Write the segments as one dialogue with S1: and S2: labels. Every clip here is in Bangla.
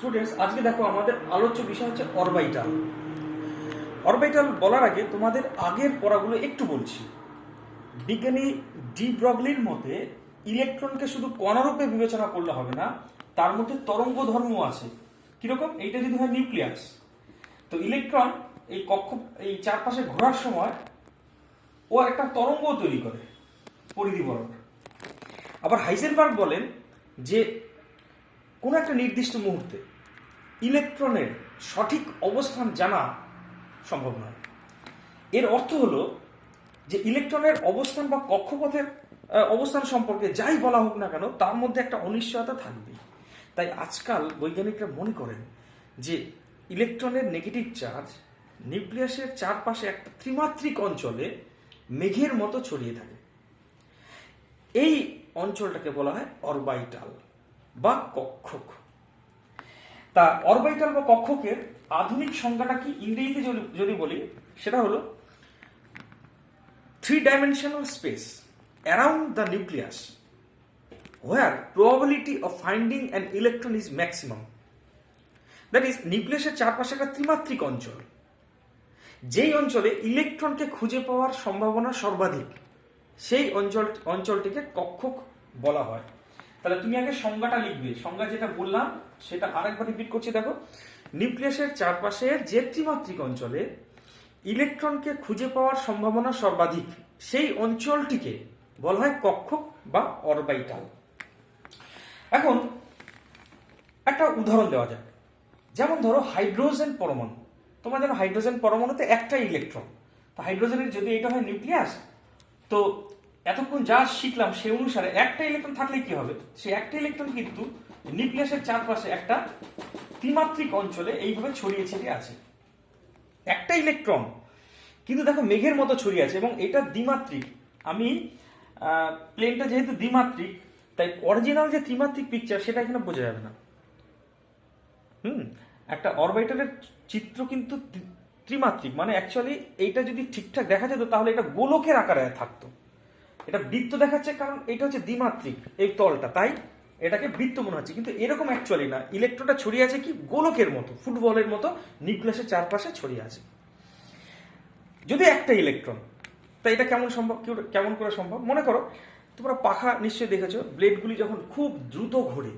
S1: স্টুডেন্টস, আজকে দেখো আমাদের আলোচ্য বিষয় হচ্ছে অরবাইটাল। অরবাইটাল বলার আগে তোমাদের আগের পড়াগুলো একটু বলছি। বিজ্ঞানী ডি ব্রগলির মতে ইলেকট্রনকে শুধু কণারূপে বিবেচনা করলে হবে না, তার মধ্যে তরঙ্গ ধর্ম আছে। কিরকম? এইটা যদি হয় নিউক্লিয়াস, তো ইলেকট্রন এই চারপাশে ঘোরার সময় ও একটা তরঙ্গ তৈরি করে পরিধি বরাবর। আবার হাইজেনবার্গ বলেন যে কোনো একটা নির্দিষ্ট মুহূর্তে ইলেকট্রনের সঠিক অবস্থান জানা সম্ভব নয়। এর অর্থ হলো যে ইলেকট্রনের অবস্থান বা কক্ষপথের অবস্থান সম্পর্কে যাই বলা হোক না কেন, তার মধ্যে একটা অনিশ্চয়তা থাকবে। তাই আজকাল বৈজ্ঞানিকরা মনে করেন যে ইলেকট্রনের নেগেটিভ চার্জ নিউক্লিয়াসের চারপাশে একটা ত্রিমাত্রিক অঞ্চলে মেঘের মতো ছড়িয়ে থাকে। এই অঞ্চলটাকে বলা হয় অরবাইটাল বা কক্ষক। তা অরবাইটাল বা কক্ষকের আধুনিক সংজ্ঞাটা কি ইংরেজিতে যদি বলি, সেটা হলো 3-dimensional space around the nucleus where probability of finding an electron is maximum. That is, নিউক্লিয়াসের চারপাশে একটা ত্রিমাত্রিক অঞ্চল, যেই অঞ্চলে ইলেকট্রনকে খুঁজে পাওয়ার সম্ভাবনা সর্বাধিক, সেই অঞ্চলটিকে কক্ষক বলা হয়। তাহলে তুমি আগে সংজ্ঞাটা লিখবে। সংজ্ঞা যেটা বললাম সেটা আরেকবার রিপিট করছি, দেখো। নিউক্লিয়াসের চারপাশে যে ত্রিমাত্রিক অঞ্চলে ইলেকট্রনকে খুঁজে পাওয়ার সম্ভাবনা সর্বাধিক, সেই অঞ্চলটিকে বলা হয় কক্ষক বা অরবাইটাল। এখন একটা উদাহরণ দেওয়া যাক। যেমন ধরো হাইড্রোজেন পরমাণু। তোমরা জানো হাইড্রোজেন পরমাণুতে একটা ইলেকট্রন। তো হাইড্রোজেনের যদি এটা হয় নিউক্লিয়াস, তো এতক্ষণ যা শিখলাম সে অনুসারে একটা ইলেকট্রন থাকলে কি হবে? সে একটা ইলেকট্রন কিন্তু নিউক্লিয়াসের চারপাশে একটা ত্রিমাত্রিক অঞ্চলে এইভাবে ছড়িয়ে ছিটিয়ে আছে। একটা ইলেকট্রন কিন্তু দেখো মেঘের মতো ছড়িয়ে আছে, এবং এটা দ্বিমাত্রিক। আমি প্লেনটা যেহেতু দ্বিমাত্রিক, তাই অরিজিনাল যে ত্রিমাত্রিক পিকচার সেটা এখানে বোঝা যাবে না। একটা অরবাইটালের চিত্র কিন্তু ত্রিমাত্রিক, মানে অ্যাকচুয়ালি এইটা যদি ঠিকঠাক দেখা যেত তাহলে এটা গোলকের আকারে থাকতো। এটা বৃত্ত দেখাচ্ছে কারণ এটা হচ্ছে দ্বিমাত্রিক এই তলটা, তাই এটাকে বৃত্ত মনে হচ্ছে, কিন্তু এরকম অ্যাকচুয়ালি না। ইলেকট্রনটা ছড়িয়ে আছে কি গোলকের মতো, ফুটবলের মতো নিউক্লিয়াসের চারপাশে ছড়িয়ে আছে। যদি একটা ইলেকট্রন, তাই এটা কেমন করে সম্ভব? মনে করো তোমরা পাখা নিশ্চয়ই দেখেছো, ব্লেডগুলি যখন খুব দ্রুত ঘোরে,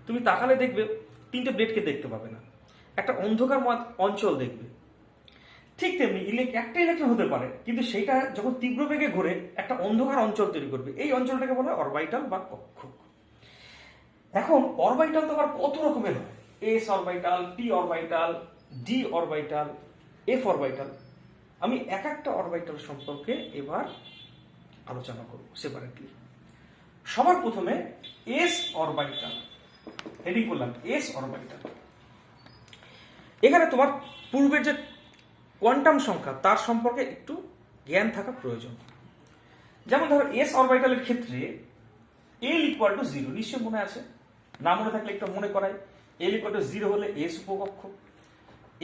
S1: তুমি তাকালে দেখবে তিনটে ব্লেডকে দেখতে পাবে না, একটা অন্ধকার অঞ্চল দেখবে। ঠিক তেমনি একটা ইলেকট্রন হতে পারে, কিন্তু সেটা যখন তীব্র বেগে ঘুরে একটা অন্ধকার অঞ্চল তৈরি করবে। এই অঞ্চলটাকে বলা হয় অরবাইটাল বা কক্ষক। এখন অরবাইটাল তো আবার কত রকমের হয়। S orbital, P orbital, D orbital, F orbital. আমি এক একটা অরবাইটাল সম্পর্কে এবার আলোচনা করব সেপারেটলি। সবার প্রথমে এস অরবাইটাল। হেডিং করলাম এস অরবাইটাল। এখানে তোমার পূর্বের যে কোয়ান্টাম সংখ্যা তার সম্পর্কে একটু জ্ঞান থাকা প্রয়োজন। যেমন ধরো এস অরবাইটালের ক্ষেত্রে এল ইকুয়াল টু 0 নিশ্চয় মনে আছে, না মনে থাকলে একটু মনে করাই। এল ইকুয়াল টু 0 হলে এস উপকক্ষ,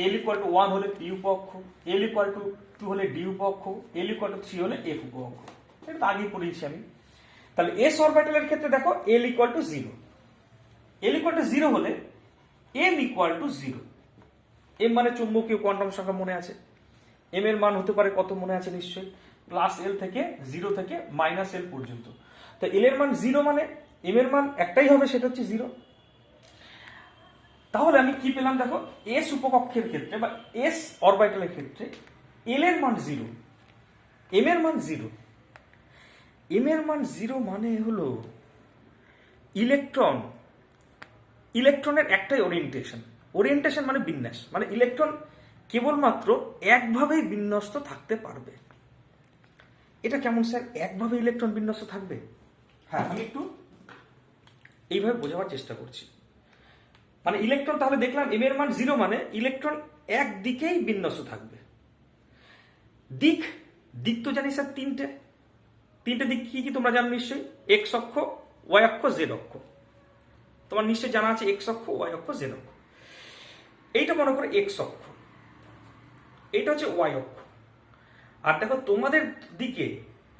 S1: এল ইকুয়াল টু 1 হলে পি উপকক্ষ, এল ইকুয়াল টু 2 হলে ডি উপকক্ষ, এল ইকুয়াল টু 3 হলে এফ উপকক্ষ। এটা তো আগেই পড়িয়েছি আমি। তাহলে এস অরবাইটালের ক্ষেত্রে দেখো L equal to 0। L equal to 0 হলে এম ইকুয়াল টু 0। এম মানে চুম্বকীয় কোয়ান্টাম সংখ্যা মনে আছে। এম এর মান হতে পারে কত মনে আছে নিশ্চয়ই, প্লাস এল থেকে 0 থেকে মাইনাস এল পর্যন্ত। তো এল এর মান 0 মানে এম এর মান একটাই হবে, সেটা হচ্ছে 0। তাহলে আমি কি পেলাম দেখো, এস উপকক্ষের ক্ষেত্রে বা এস অরবাইটালের ক্ষেত্রে এল এর মান 0, এম এর মান 0। এম এর মান 0 মানে হলো ইলেকট্রনের একটাই ওরিয়েন্টেশন মানে বিন্যাস, মানে ইলেকট্রন কেবলমাত্র একভাবেই বিন্যস্ত থাকতে পারবে। এটা কেমন স্যার, একভাবে ইলেকট্রন বিন্যস্ত থাকবে? হ্যাঁ, আমি একটু এইভাবে বোঝাবার চেষ্টা করছি। মানে ইলেকট্রন, তাহলে দেখলাম এম এর মান 0 মানে ইলেকট্রন একদিকেই বিন্যস্ত থাকবে। দিক তো জানি স্যার তিনটে দিক কি কি তোমরা জানো নিশ্চয়ই। এক্স অক্ষ, ওয়াই অক্ষ, জেড অক্ষ। তোমার নিশ্চয়ই জানা আছে এক্স অক্ষ, ওয়াই অক্ষ, জেড অক্ষ। এইটা মনে করো এক্স অক্ষ, এইটা হচ্ছে ওয়াই অক্ষ। আর দেখো তোমাদের দিকে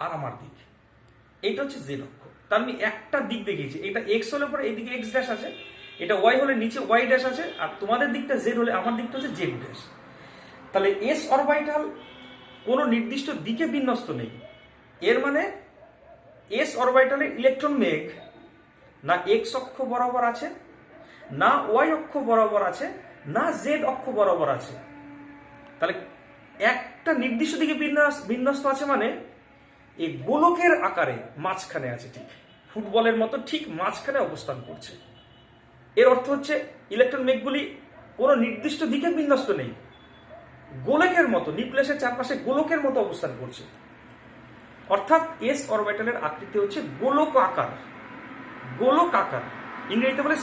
S1: আর আমার দিক, এইটা হচ্ছে জেড অক্ষ। তার আমি একটা দিক দেখিয়েছি, এটা এক্স হলে পরে এইদিকে এক্স ড্যাশ আছে, এটা ওয়াই হলে নিচে ওয়াই ড্যাশ আছে, আর তোমাদের দিকটা জেড হলে আমার দিকটা হচ্ছে জেড ড্যাশ। তাহলে এস অরবিটাল কোনো নির্দিষ্ট দিকে বিন্যস্ত নেই। এর মানে এস অরবিটালের ইলেকট্রন মেঘ না এক্স অক্ষ বরাবর আছে, না ওয়াই অক্ষ বরাবর আছে, না জেড অক্ষ বরাবর আছে। তাহলে একটা নির্দিষ্ট দিকে বিন্যস্ত আছে, মানে এই গোলকের আকারে মাঝখানে আছে, ঠিক ফুটবলের মতো ঠিক মাঝখানে অবস্থান করছে। এর অর্থ হচ্ছে ইলেকট্রন মেঘগুলি কোনো নির্দিষ্ট দিকে বিন্যস্ত নেই, গোলকের মতো নিউক্লিয়াসের চারপাশে গোলকের মতো অবস্থান করছে। অর্থাৎ এস অরবিটালের আকৃতি হচ্ছে গোলক আকার। গোলক আকার ইংরেজিতে বলে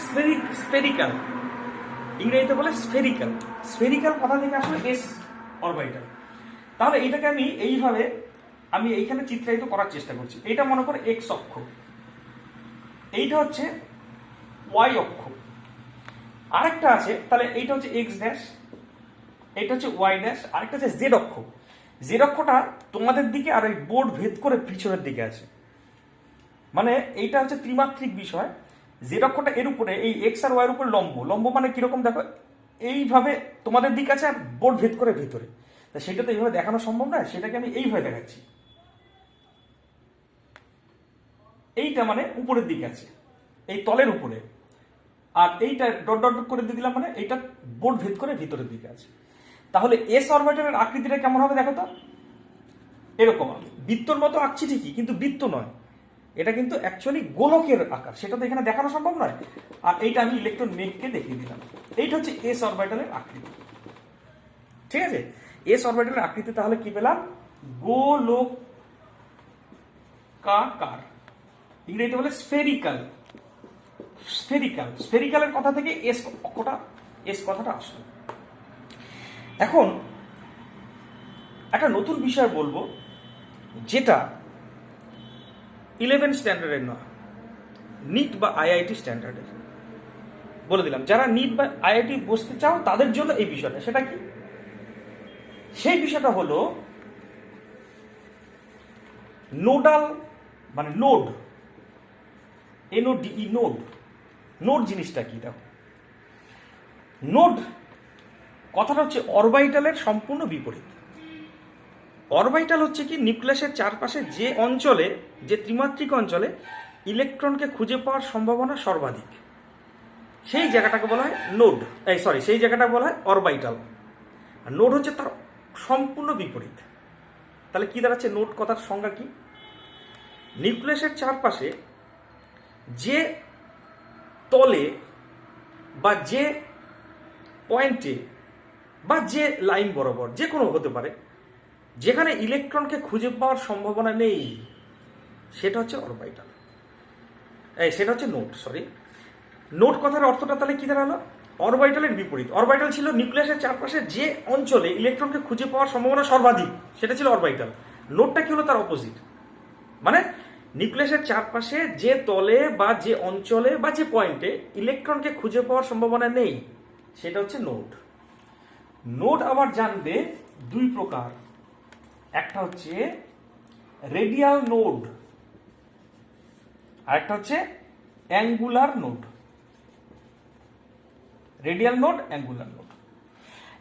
S1: স্ফেরিক্যাল, ইংরেজিতে বলে স্ফেরিক্যাল। স্ফেরিক্যাল কথা থেকে আসলে এস অরবিটাল। তাহলে এটাকে আমি এইভাবে এইখানে চিত্রায়িত করার চেষ্টা করছি। এটা মনে করো এক্স অক্ষ, এইটা হচ্ছে ওয়াই অক্ষ, আরেকটা আছে তাহলে এইটা হচ্ছে এক্স ড্যাশ, এটা হচ্ছে ওয়াই ড্যাশ, আরেকটা হচ্ছে জেড অক্ষ। জেড অক্ষটা তোমাদের দিকে আর এই বোর্ড ভেদ করে পিছনের দিকে আছে, মানে এইটা হচ্ছে ত্রিমাত্রিক বিষয়। জেড অক্ষটা এর উপরে এই এক্স আর ওয়াই এর উপর লম্ব। লম্ব মানে কিরকম দেখো, এইভাবে তোমাদের দিক আছে আর বোর্ড ভেদ করে ভিতরে। তা সেটা তো এইভাবে দেখানো সম্ভব নয়, সেটাকে আমি এইভাবে দেখাচ্ছি। এইটা মানে উপরের দিকে আছে, এই তলের উপরে, আর এইটা ডট ডট করে দিয়ে দিলাম, মানে এইটা বোর্ড ভেদ করে ভিতরের দিকে আছে। তাহলে এস অরবিটালের আকৃতিটা কেমন হবে দেখো তো, এরকম বৃত্তর মতো আঁকছি ঠিকই, কিন্তু বৃত্ত নয়, এটা কিন্তু অ্যাকচুয়ালি গোলকের আকার। সেটা তো এখানে দেখানো সম্ভব নয়। আর এইটা আমি ইলেকট্রন মেঘকে দেখিয়ে দিলাম। এইটা হচ্ছে এস অরবিটালের আকৃতি, ঠিক আছে। এস অরবিটালের আকৃতি তাহলে কি পেলাম, গোলকাকার, ইংরেজিতে বলে স্ফেরিক্যাল। স্ফেরিক্যাল, স্ফেরিক্যালের কথা থেকে এস কথাটা আসলো। এখন একটা নতুন বিষয় বলবো, যেটা 11 স্ট্যান্ডার্ডের নয়, নিট বা আইআইটি স্ট্যান্ডার্ডের। বলে দিলাম, যারা নিট বা আইআইটি বসতে চাও তাদের জন্য এই বিষয়টা। সেটা কি, সেই বিষয়টা হলো নোডাল, মানে নোড, NODE, নোড। নোড জিনিসটা কি দেখো, নোড কথাটা হচ্ছে অরবিটালের সম্পূর্ণ বিপরীত। অরবিটাল হচ্ছে কি, নিউক্লিয়াসের চারপাশে যে অঞ্চলে, যে ত্রিমাত্রিক অঞ্চলে ইলেকট্রনকে খুঁজে পাওয়ার সম্ভাবনা সর্বাধিক, সেই জায়গাটাকে বলা হয় নোড, সেই জায়গাটা বলা হয় অরবিটাল। আর নোড হচ্ছে তার সম্পূর্ণ বিপরীত। তাহলে কি দাঁড়াচ্ছে, নোড কথার সংজ্ঞা কি, নিউক্লিয়াসের চারপাশে যে তলে বা যে পয়েন্টে বা যে লাইন বরাবর, যে কোনো হতে পারে, যেখানে ইলেকট্রনকে খুঁজে পাওয়ার সম্ভাবনা নেই, সেটা হচ্ছে অরবিটাল, সেটা হচ্ছে নোড। নোড কথার অর্থটা তাহলে কি দাঁড়ালো, অরবিটালের বিপরীত। অরবিটাল ছিল নিউক্লিয়াসের চারপাশে যে অঞ্চলে ইলেকট্রনকে খুঁজে পাওয়ার সম্ভাবনা সর্বাধিক, সেটা ছিল অরবিটাল। নোডটা কি হলো, তার অপোজিট, মানে নিউক্লিয়াসের চারপাশে যে তলে বা যে অঞ্চলে বা যে পয়েন্টে ইলেকট্রনকে খুঁজে পাওয়ার সম্ভাবনা নেই, সেটা হচ্ছে নোড। নোড আবার জানবে দুই প্রকার, একটা হচ্ছে রেডিয়াল নোড, আর একটা হচ্ছে angular node. Radial node, angular node.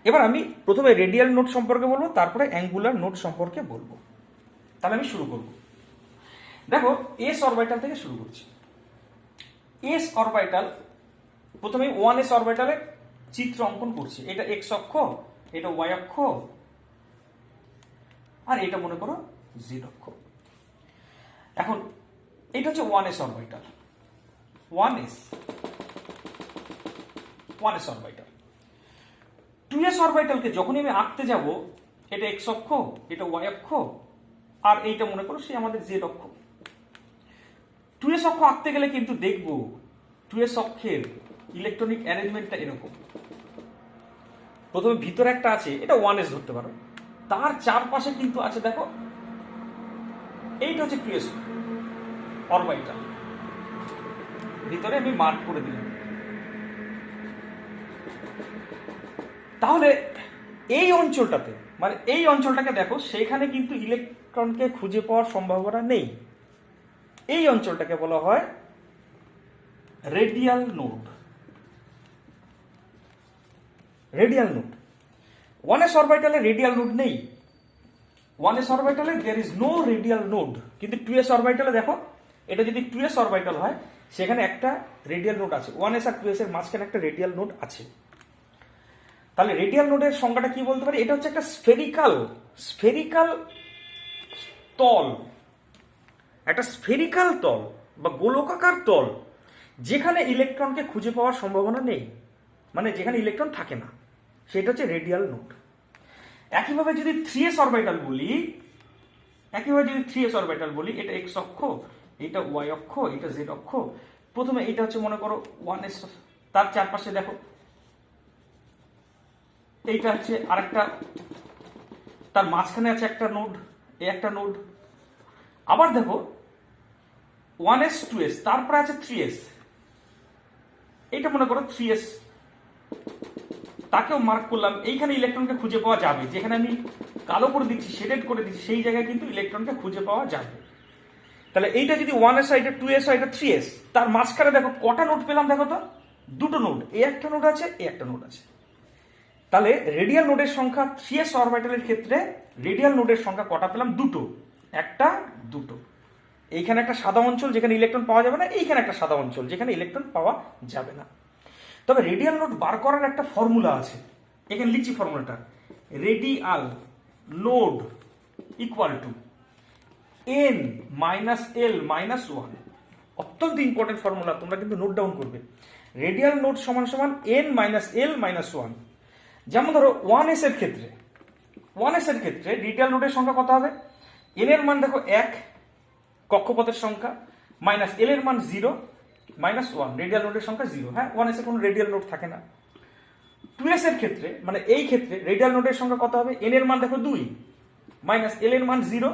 S1: এবার আমি প্রথমে রেডিয়াল নোড সম্পর্কে বলবো, তারপরে অ্যাঙ্গুলার নোড সম্পর্কে বলবো। তাহলে আমি শুরু করব। দেখো, এস অরবিটাল থেকে শুরু করছি। এস অরবিটাল, প্রথমে 1s অরবিটালের চিত্র অঙ্কন করছি। এটা এক্স অক্ষ, এটা ওয়াই অক্ষ, আর এটা মনে করো জেড অক্ষ। এখন এটা হচ্ছে 1s orbital, 1s orbital. 2s অরবিটালকে যখনই আমি আঁকতে যাব, এটা এক্স অক্ষ, এটা ওয়াই অক্ষ, আর এইটা মনে করো সে আমাদের জেড অক্ষ। 2s অক্ষ আঁকতে গেলে কিন্তু দেখবো 2s অক্ষের ইলেকট্রনিক অ্যারেঞ্জমেন্টটা এরকম। প্রথমে ভিতরে একটা আছে, এটা 1s ধরতে পারো, তার চারপাশে কিন্তু আছে দেখো, এইটা হচ্ছে 2s অরবিটাল। ভিতরে আমি মার্ক করে দিলাম। তাহলে এই অঞ্চলটাতে, মানে এই অঞ্চলটাকে দেখো, সেখানে কিন্তু ইলেকট্রনকে খুঁজে পাওয়ার সম্ভাবনা নেই। এই অঞ্চলটাকে বলা হয় radial node. Radial node. 1s অরবিটালে রেডিয়াল নোড নেই। 1s অরবিটালে there is no radial node, কিন্তু 2s অরবিটালে দেখো, এটা যদি 2s অরবিটাল হয় সেখানে একটা রেডিয়াল নোড আছে। 1s আর 2s এর মাঝখানে একটা রেডিয়াল নোড আছে। তাহলে রেডিয়াল নোডের সংজ্ঞাটা কি বলতে পারি? এটা হচ্ছে একটা স্ফেরিক্যাল তল, একটা স্ফেরিক্যাল তল বা গোলকাকার তল যেখানে ইলেকট্রনকে খুঁজে পাওয়ার সম্ভাবনা নেই, মানে যেখানে ইলেকট্রন থাকে না, সেটা হচ্ছে রেডিয়াল নোড। একইভাবে যদি 3s অরবিটাল বলি, এটা x অক্ষ, এটা y অক্ষ, এটা z অক্ষ। প্রথমে এটা হচ্ছে মনে করো 1s, তার চারপাশে দেখো এইটা হচ্ছে আরেকটা, তার মাঝখানে আছে একটা নোড, এই একটা নোড। আবার দেখো 1s 2s, তারপরে আছে 3s, এইটা মনে করো 3s, তাকেও মার্ক করলাম। এইখানে ইলেকট্রনকে খুঁজে পাওয়া যাবে, যেখানে আমি কালো করে দিচ্ছি, শেডেড করে দিচ্ছি, সেই জায়গায় কিন্তু ইলেকট্রনকে খুঁজে পাওয়া যাবে। তাহলে এইটা যদি 1s হয়, এটা 2s হয়, এটা 3s, তার মাঝখানে দেখো কটা নোড পেলাম, দেখো তো, দুটো নোড, এই একটা নোড আছে, এই একটা নোড আছে। তাহলে রেডিয়াল নোডের সংখ্যা 3s অরবিটালের ক্ষেত্রে রেডিয়াল নোডের সংখ্যা কটা পেলাম? দুটো, একটা দুটো। এইখানে একটা সাদা অঞ্চল যেখানে ইলেকট্রন পাওয়া যাবে না, এইখানে একটা সাদা অঞ্চল যেখানে ইলেকট্রন পাওয়া যাবে না। তবে রেডিয়াল নোড বার করার একটা ফর্মুলা আছে, এখানে লিখছি ফর্মুলাটা। Radial node equal to n minus L minus 1। অত্যন্ত ইম্পর্টেন্ট ফর্মুলা, তোমরা কিন্তু নোট ডাউন করবে। রেডিয়াল নোড সমান সমান n মাইনাস এল মাইনাস 1। যেমন ধরো 1s এর ক্ষেত্রে রেডিয়াল নোডের সংখ্যা কত হবে? n এর মান দেখো 1, কক্ষপথের সংখ্যা, মাইনাস এল এর মান 0, মাইনাস 1, রেডিয়াল নোডের সংখ্যা 0। হ্যাঁ, 1s এ কোনো রেডিয়াল নোড থাকে না। 2s এর ক্ষেত্রে, মানে এই ক্ষেত্রে রেডিয়াল নোডের সংখ্যা কত হবে? n এর মান দেখো 2, মাইনাস এল এর মান 0,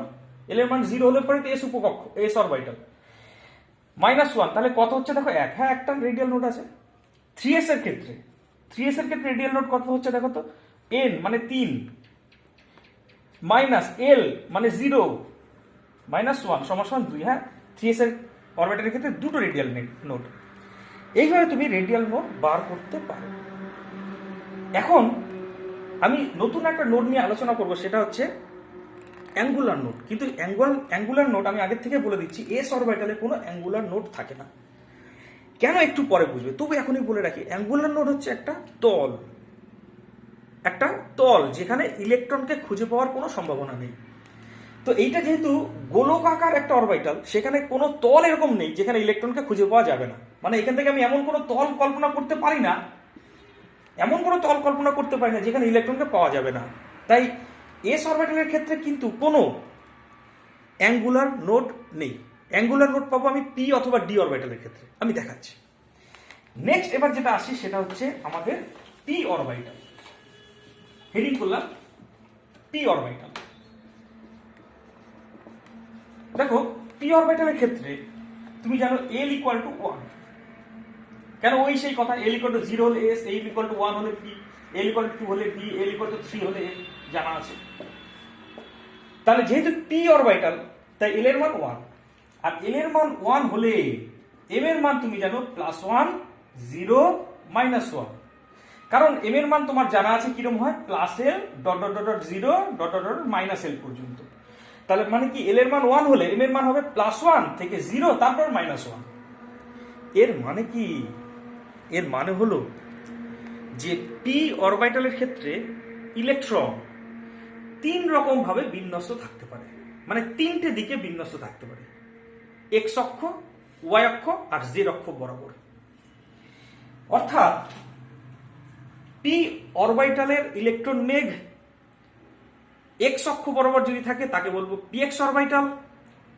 S1: এল এর মান 0 হলে পরে তো s উপকক্ষ, s অরবিটাল, মাইনাস 1, তাহলে কত হচ্ছে দেখো 1। হ্যাঁ, একটা রেডিয়াল নোড আছে। 3s এর ক্ষেত্রে রেডিয়াল নোড কত হচ্ছে দেখো তো, n মানে 3, মাইনাস এল মানে 0, মাইনাস 1 সমান 2। হ্যাঁ, 3s এর অরবিটালের ক্ষেত্রে দুটো রেডিয়াল নোড। এইভাবে তুমি রেডিয়াল নোড বার করতে পারো। এখন আমি নতুন একটা নোড নিয়ে আলোচনা করব, সেটা হচ্ছে অ্যাঙ্গুলার নোড। কিন্তু অ্যাঙ্গুলার নোড আমি আগের থেকে বলে দিচ্ছি, এস অরবিটালে কোনো অ্যাঙ্গুলার নোড থাকে না। কেন একটু পরে বুঝবে, তবু এখনই বলে রাখি, অ্যাঙ্গুলার নোড হচ্ছে একটা তল যেখানে ইলেকট্রনকে খুঁজে পাওয়ার কোনো সম্ভাবনা নেই। তো এইটা যেহেতু গোলকাকার একটা অরবিটাল, সেখানে কোনো তল এরকম নেই যেখানে ইলেকট্রনকে খুঁজে পাওয়া যাবে না। মানে এখান থেকে আমি এমন কোনো তল কল্পনা করতে পারি না যেখানে ইলেকট্রনকে পাওয়া যাবে না। তাই এস অরবিটালের ক্ষেত্রে কিন্তু কোনো অ্যাঙ্গুলার নোড নেই। অ্যাঙ্গুলার নোড পাবো আমি পি অথবা ডি অরবিটালের ক্ষেত্রে, আমি দেখাচ্ছি। নেক্সট এবার যেটা আসি সেটা হচ্ছে আমাদের পি অরবিটাল। হেডিং করলাম পি অরবিটাল। দেখো, পি অরবিটালের ক্ষেত্রে তুমি জানো এল ইকুয়াল টু 1। কেন? ওই সেই কথা, এল ইকুয়াল টু 0 হলে এস, এল ইকুয়াল টু 1 হলে পি, এল ইকুয়াল টু 2 হলে ডি, এল ইকুয়াল টু 3 হলে এফ, জানা আছে। তাহলে যেহেতু পি অরবিটাল, তাই এল এর মান 1। আর এল এর মান 1 হলে এম এর মান তুমি জানো +1, 0, -1। কারণ এম এর মান তোমার জানা আছে কিরকম হয়, +l .0 -l পর্যন্ত। তাহলে মানে কি, এল এর মান 1 হলে এম এর মান হবে +1 থেকে 0 তারপর -1। এর মানে কি? এর মানে হলো যে পি অরবিটালের ক্ষেত্রে ইলেকট্রন 3 রকম ভাবে বিন্যস্ত থাকতে পারে, মানে 3টে দিকে বিন্যস্ত থাকতে পারে, এক্স অক্ষ, ওয়াই অক্ষ আর জেড অক্ষ বরাবর। অর্থাৎ পি অরবিটালের ইলেকট্রন মেঘ এক্স অক্ষ বরাবর যদি থাকে তাকে বলবো পি এক্স অরবিটাল,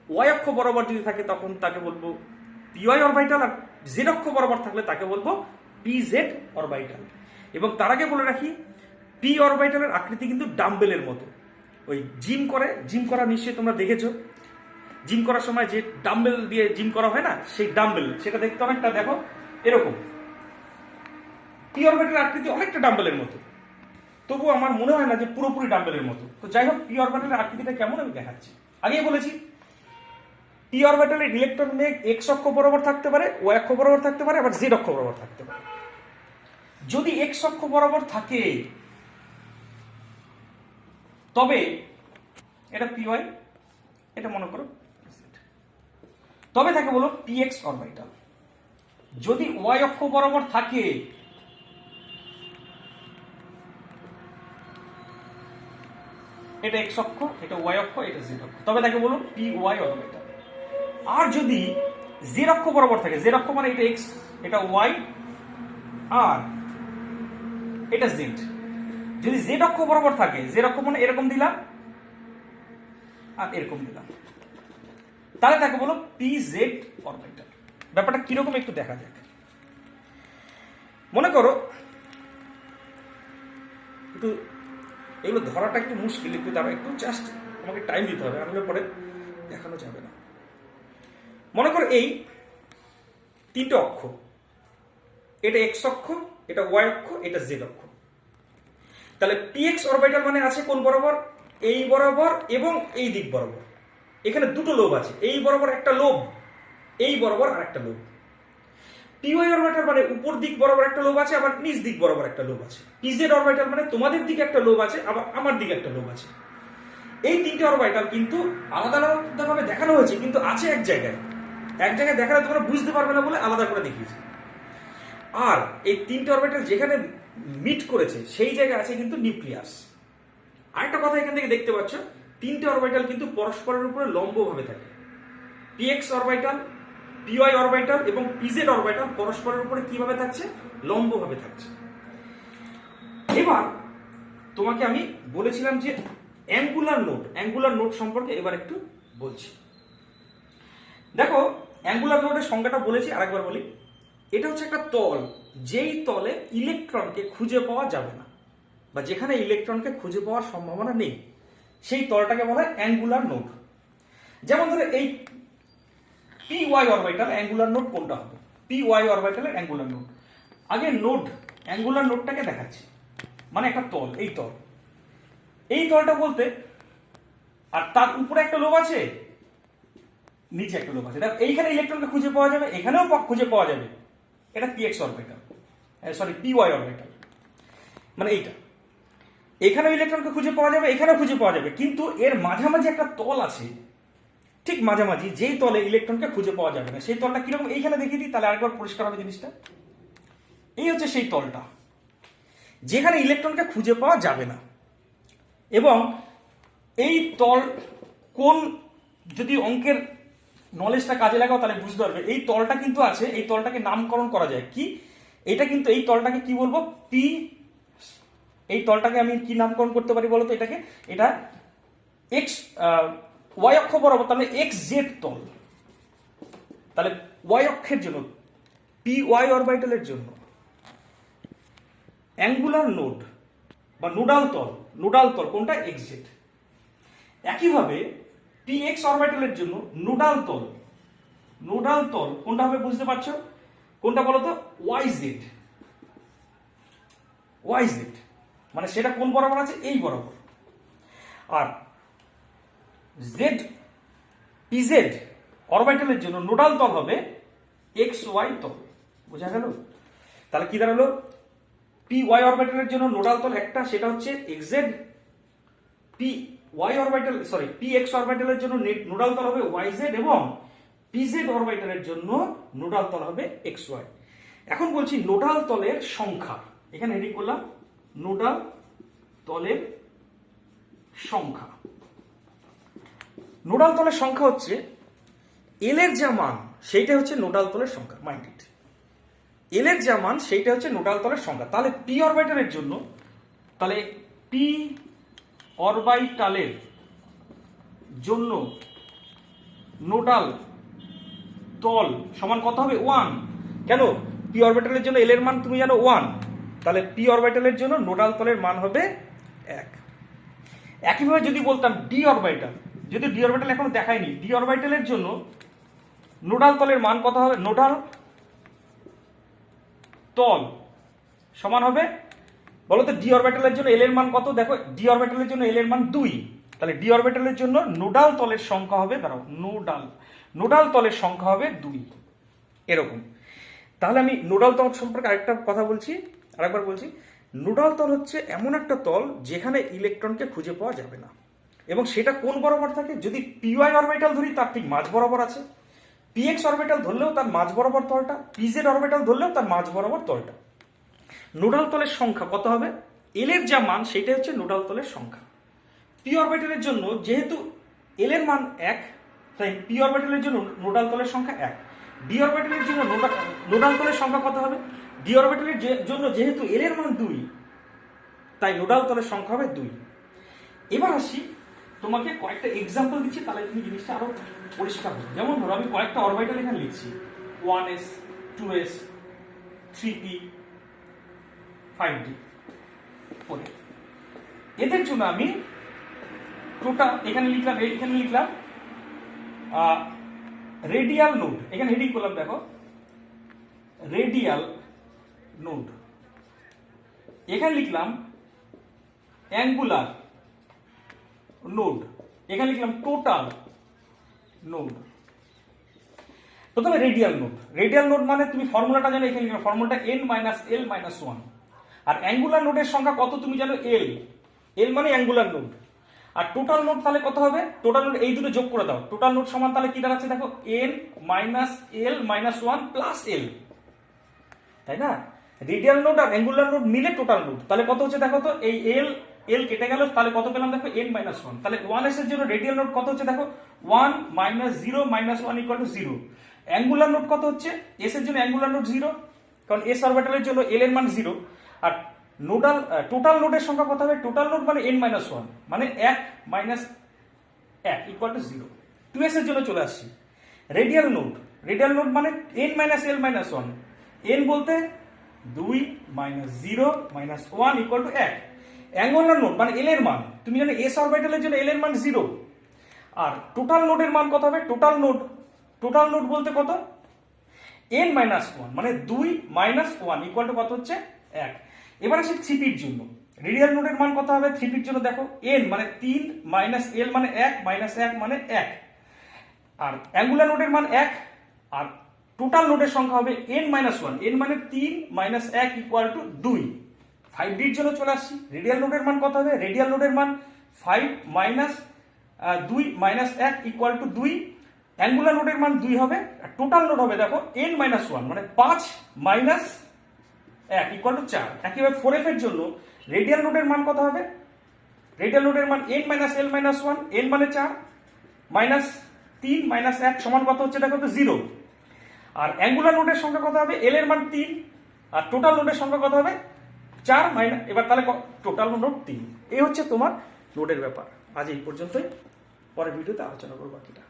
S1: ওয়াই অক্ষ বরাবর যদি থাকে তখন তাকে বলবো পি ওয়াই অরবিটাল, আর জেড অক্ষ বরাবর থাকলে তাকে বলবো পি জেড অরবিটাল। এবং তার আগে বলে রাখি, পি অরবিটালের আকৃতি কিন্তু ডাম্বেলের মতো। ওই জিম করা নিশ্চয়ই তোমরা দেখেছো, জিম করার সময় যে ডাম্বেল দিয়ে জিম করা হয় না, সেই ডাম্বেল, সেটা দেখতে অনেকটা দেখো এরকম। পি অরবিটালের আকৃতি অনেকটা ডাম্বেলের মতো, তবু আমার মনে হয় না যে পুরোপুরি ডাম্বেলের মতো। তো যাই হোক, পি অরবিটালের আকৃতিটা কেমন আমি দেখাচ্ছি। আগেই বলেছি, পি অরবিটালের ইলেকট্রন মেঘ এক্স অক্ষ বরাবর থাকতে পারে, ওয়াই অক্ষ বরাবর থাকতে পারে, আবার জেড অক্ষ বরাবর থাকতে পারে। যদি এক্স অক্ষ বরাবর থাকে তবে এটা পি ওয়াই, এটা মনে করো, তবে থাকে বলো পি এক্স অরবিটাল। যদি ওয়াই অক্ষ বরাবর থাকে এটা এক্স অক্ষ, এটা ওয়াই অক্ষ, এটা জেড অক্ষ, তবে তাকে বলো পি ওয়াই অরবিটাল। আর যদি জেড অক্ষ বরাবর থাকে, জেড অক্ষ মানে এটা এক্স, এটা ওয়াই, আর এটা জেড, যদি জেড অক্ষ বরাবর থাকে, জেড অক্ষ মানে এরকম দিলাম আর এরকম দিলাম, তাহলে তাকে বলো পি জেড অরবিটাল। ব্যাপারটা কিরকম একটু দেখা যাক। মনে করো একটু এগুলো ধরাটা একটু মুশকিল, একটু তারা একটু জাস্ট আমাকে টাইম দিতে হবে, আনলে পরে দেখানো যাবে না। মনে করো এই তিনটে অক্ষ, এটা এক্স অক্ষ, এটা ওয়াই অক্ষ, এটা জেড অক্ষ। তাহলে পি এক্স অরবিটাল মানে আছে কোন বরাবর? এই বরাবর এবং এই দিক বরাবর। এখানে দুটো লোব আছে, এই বরাবর একটা লোব, এই বরাবর আর একটা লোব। পি ওয়াই অরবিটাল মানে উপর দিক বরাবর একটা লোব আছে, আবার নিচ দিক বরাবর একটা লোব আছে। পি জেড অরবিটাল মানে তোমাদের দিকে একটা লোব আছে, আবার আমার দিকে একটা লোব আছে। এই তিনটে অরবিটাল কিন্তু আলাদা আলাদাভাবে দেখানো হয়েছে, কিন্তু আছে এক জায়গায়। এক জায়গায় দেখালে তোমরা বুঝতে পারবে না বলে আলাদা করে দেখিয়েছে। আর এই তিনটে অরবিটাল যেখানে মিট করেছে সেই জায়গায় আছে কিন্তু নিউক্লিয়াস। আরেকটা কথা এখান থেকে দেখতে পাচ্ছ, তিনটে অরবিটাল কিন্তু পরস্পরের উপরে লম্বভাবে থাকে। P X orbital, P Y orbital এবং পি জেড অরবিটাল পরস্পরের উপরে কিভাবে থাকছে? লম্বভাবে থাকছে। এবার তোমাকে আমি বলেছিলাম যে অ্যাঙ্গুলার নোড সম্পর্কে এবার একটু বলছি। দেখো অ্যাঙ্গুলার নোডের সংজ্ঞাটা বলেছি, আরেকবার বলি। এটা হচ্ছে একটা তল, যেই তলে ইলেকট্রনকে খুঁজে পাওয়া যাবে না, বা যেখানে ইলেকট্রনকে খুঁজে পাওয়ার সম্ভাবনা নেই, সেই তলটাকে বলা হয় অ্যাঙ্গুলার নোড। যেমন ধরো এই P Y orbital, angular node কোনটা হবে? পি ওয়াই অরবিটালের অ্যাঙ্গুলার নোড। আগে অ্যাঙ্গুলার নোডটাকে দেখাচ্ছি। মানে একটা তল, এই তলটা বলতে, আর তার উপরে একটা লোব আছে, নিচে একটা লোব আছে। দেখো এইখানে ইলেকট্রনকে খুঁজে পাওয়া যাবে, এখানেও খুঁজে পাওয়া যাবে। এটা P X orbital, sorry P Y orbital, মানে এইটা। এখানেও ইলেকট্রনকে খুঁজে পাওয়া যাবে, এখানেও খুঁজে পাওয়া যাবে, কিন্তু এর মাঝামাঝি একটা তল আছে, ঠিক মাঝামাঝি, যেই তলে ইলেকট্রনকে খুঁজে পাওয়া যাবে না। সেই তলটা কিরকম এইখানে দেখিয়ে দিই, তাহলে আরেকবার পরিষ্কার হবে জিনিসটা। এই হচ্ছে সেই তলটা যেখানে ইলেকট্রনকে খুঁজে পাওয়া যাবে না। এবং এই তল কোন, যদি অঙ্কের নলেজটা কাজে লাগাও তাহলে বুঝতে পারবে। এই তলটা কিন্তু আছে, এই তলটাকে নামকরণ করা যায় কি? এটা কিন্তু এই তলটাকে কি বলবো? পি, এই তলটাকে আমি কি নামকরণ করতে পারি বলতো? এটাকে, এটা এক্স ওয়াই অক্ষ বরাবর, তাহলে এক্স জেড তল। তাহলে ওয়াই অক্ষের জন্য, পি ওয়াই অরবিটালের জন্য অ্যাঙ্গুলার নোড বা নোডাল তল কোনটা? X Z. একইভাবে পি এক্স অরবিটালের জন্য নোডাল তল কোনটা হবে বুঝতে পারছো? কোনটা বলো তো? Y Z. মানে সেটা কোন বরাবর আছে? এই বরাবর। আর জেড, পি জেড অরবিটালের জন্য নোডাল তল হবে এক্স ওয়াই তল। বোঝা গেল? তাহলে কি দাঁড়ালো? পি ওয়াই অরবিটালের জন্য নোডাল তল একটা, সেটা হচ্ছে এক্স জেড। পি এক্স অরবিটালের জন্য নোডাল তল হবে ওয়াই জেড, এবং পি জেড অরবিটালের জন্য নোডাল তল হবে এক্স ওয়াই। এখন বলছি নোডাল তলের সংখ্যা। এখানে হেডিং করলাম নোডাল তলের সংখ্যা। নোডাল তলের সংখ্যা হচ্ছে এল এর যা মান সেইটা হচ্ছে নোডাল তলের সংখ্যা। মাইন্ড ইট, এল এর যা মান সেইটা হচ্ছে নোডাল তলের সংখ্যা। তাহলে পি অরবিটালের জন্য, তাহলে পি অরবিটালের জন্য নোডাল তল সমান কত হবে? 1। কেন? পি অরবিটালের জন্য এল এর মান তুমি জানো 1, তাহলে পি অরবিটালের জন্য নোডাল তলের মান হবে 1। একইভাবে যদি বলতাম ডি অরবিটাল, যদি ডি অরবিটাল এখনো দেখায়নি, ডি অরবিটালের জন্য নোডাল তলের মান কত হবে? নোডাল তল সমান হবে, বলো তো ডি অরবিটালের জন্য এল এর মান কত? দেখো ডি অরবিটালের জন্য এল এর মান 2, তাহলে ডি অরবিটালের জন্য নোডাল তলের সংখ্যা হবে, দাঁড়াও, নোডাল তলের সংখ্যা হবে 2, এরকম। তাহলে আমি নোডাল তল সম্পর্কে আরেকটা কথা বলছি, আরেকবার বলছি, নোডাল তল হচ্ছে এমন একটা তল যেখানে ইলেকট্রনকে খুঁজে পাওয়া যাবে না, এবং সেটা কোন বরাবর থাকে? যদি পিওয়াই অরবিটাল ধরি তার ঠিক মাঝ বরাবর আছে, পিএক্স অরবিটাল ধরলেও তার মাঝ বরাবর তলটা, পিজেড অরবিটাল ধরলেও তার মাঝ বরাবর তলটা। নোডাল তলের সংখ্যা কত হবে? এল এর যা মান সেটা হচ্ছে নোডাল তলের সংখ্যা। পি অরবিটালের জন্য যেহেতু এল এর মান 1, তাই পি অরবিটালের জন্য নোডাল তলের সংখ্যা 1। ডি অরবিটালের জন্য নোডাল তলের সংখ্যা কত হবে? ডি অরবিটালের জন্য যেহেতু এল এর মান 2, তাই নোডাল তলের সংখ্যা হবে 2। এবার আসি, তোমাকে কয়েকটা এক্সাম্পল দিচ্ছি, তাহলে তুমি জিনিসটা আরো পরিষ্কার হবে। যেমন ধরো আমি কয়েকটা অরবিটাল এখানে লিখছি, 1s, 2s, 3p, 5d, 4d। এদের জন্য আমি টোটাল এখানে লিখলাম রেডিয়াল নোড, এখানে হেডিং করলাম, দেখো রেডিয়াল নোড। এখানে লিখলাম অ্যাঙ্গুলার নোড, এখানে লিখলাম টোটাল নোড। প্রথমে রেডিয়াল নোড। রেডিয়াল নোড মানে তুমি ফর্মুলাটা জানো, এখানে লিখলাম ফর্মুলাটা n-l-1। আর অ্যাঙ্গুলার নোডের সংখ্যা কত তুমি জানো? l। l মানে অ্যাঙ্গুলার নোড। আর টোটাল নোড তাহলে কত হবে? টোটাল নোড এই দুটো যোগ করে দাও, টোটাল নোড সমান তাহলে কি দাঁড়াচ্ছে দেখো, n-l-1 প্লাস l, তাই না? রেডিয়াল নোড আর অ্যাঙ্গুলার নোড মিলে টোটাল নোড, তাহলে কত হচ্ছে দেখো তো, এই l কেটে গেল, তাহলে কত পেলাম দেখো, n-1। তাহলে 1s এর জন্য রেডিয়াল নোড কত হচ্ছে দেখো, 1 - 0 - 1 = 0। অ্যাঙ্গুলার নোড কত হচ্ছে? s এর জন্য অ্যাঙ্গুলার নোড 0, কারণ s অরবিটালের জন্য l এর মান 0। আর টোটাল নোডের সংখ্যা কত হবে? টোটাল নোড মানে n-1, মানে 1 - 1 = 0। 2s এর জন্য চলে আসছি, রেডিয়াল নোড মানে n-l-1, n বলতে 2 - 0 - 1 = 1। অ্যাঙ্গুলার নোড মানে l এর মান, তুমি জানো s অরবিটালের জন্য l এর মান 0। আর টোটাল নোডের মান কত হবে? টোটাল নোড বলতে কত? n-1, মানে 2 - 1 = কত হচ্ছে? 1। এবার আসি 3p-র জন্য। রেডিয়াল নোডের মান কত হবে 3p-র জন্য? দেখো n মানে 3 - l মানে 1 - 1 মানে 1। আর অ্যাঙ্গুলার নোডের মান 1, আর টোটাল নোডের সংখ্যা হবে n-1, n মানে 3 - 1 = 2। 5d-র জন্য চলে আসছি, রেডিয়াল নোডের মান কত হবে? রেডিয়াল নোডের মান 5 - 2 - 1 = 2। অ্যাঙ্গুলার নোডের মান 2 হবে, আর টোটাল নোড হবে দেখো n-1, মানে 5 - 1 = 4। একইভাবে 4f এর জন্য রেডিয়াল নোডের মান কত হবে? রেডিয়াল নোডের মান n-l-1, n মানে 4 মাইনাস 3 - 1 সমান কত হচ্ছে দেখো তো 0। আর অ্যাঙ্গুলার নোডের সংখ্যা কত হবে? l এর মান 3, আর টোটাল নোডের সংখ্যা কত হবে? 4 - এবার তাহলে টোটাল নোড 3। এই হচ্ছে তোমার নোডের ব্যাপার। আজ এই পর্যন্তই, পরের ভিডিওতে আলোচনা করবো বাকিটা।